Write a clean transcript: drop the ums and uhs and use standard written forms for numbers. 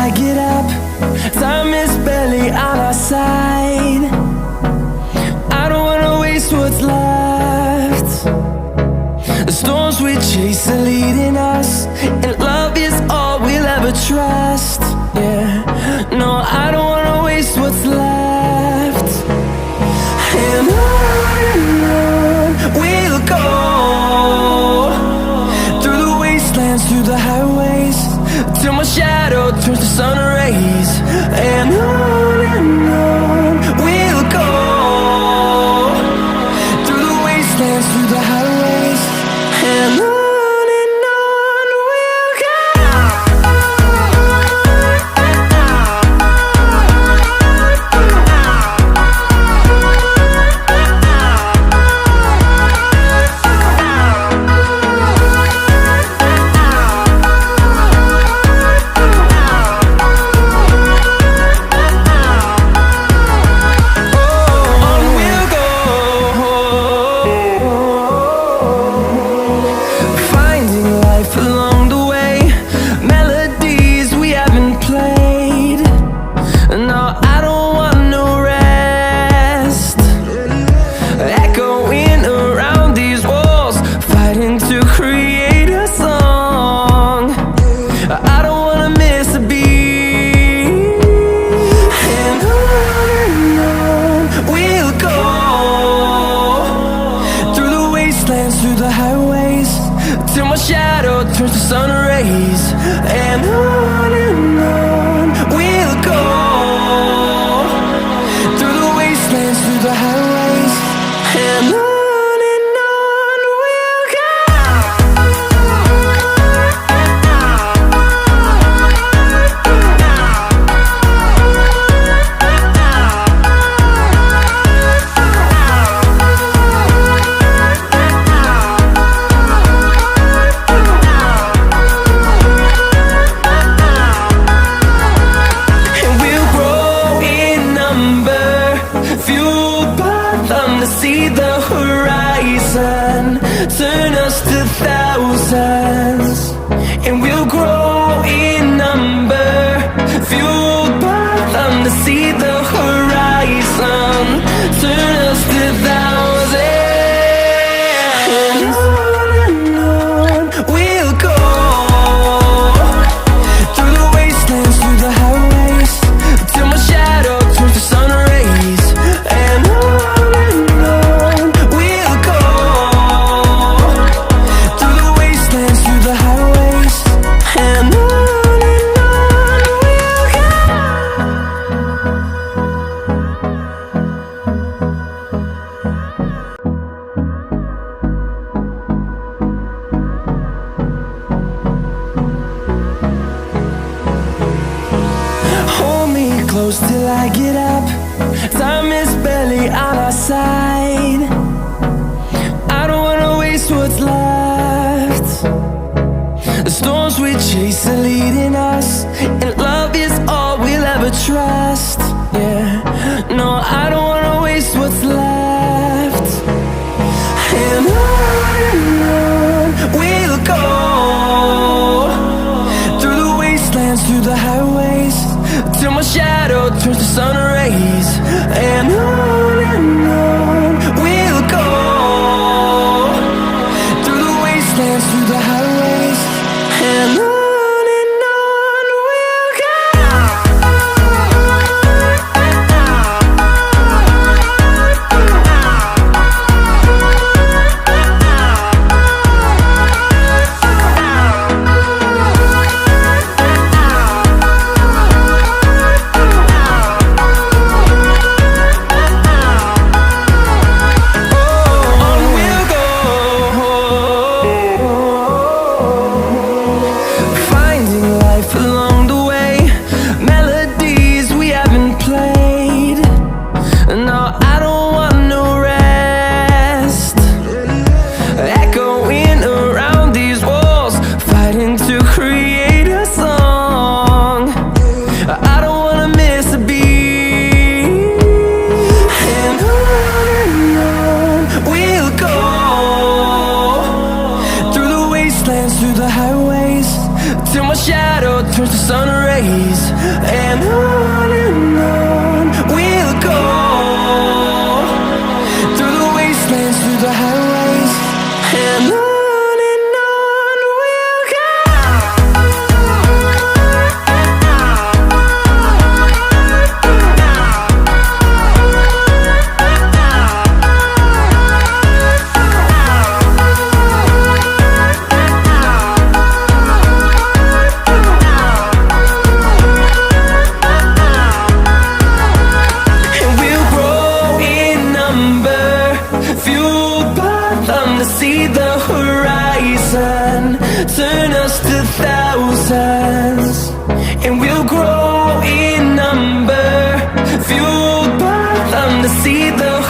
I get up. Time is barely on our side. I don't wanna waste what's left. The storms we chase are leading us, and love is all we'll ever trust. Yeah, no, I don't wanna waste what's left. And on we'll go, through the wastelands, through the highways, till my shadow turns to sun rays. And on we'll go, through the wastelands, through the highways, and on we'll go. Through the highways, till my shadow turns to sun rays. And on we'll go, through the wastelands, through the highways, and on we'll go. To see the horizon turn us to thousands, and we'll grow in number, fueled by them. To see the horizon turn us to thousands, and on we'll go, through the wastelands, through the highways, till my shadow turns to sun rays. And close till I get up. Time is barely on our side. I don't wanna waste what's left. The storms we chase are leading us, and love is all we'll ever trust. Yeah, no, I don't wanna waste what's left. And on we'll go, through the wastelands, through the highways, till my shadow turns to sun rays. And on we'll go, through the wastelands, through the highways, and on we'll go. till my shadow turns to sun rays. And on we'll go, through the wastelands, through the highways, and on we'll go. See the horizon, turn us to thousands, and we'll grow in number, fueled by them to see the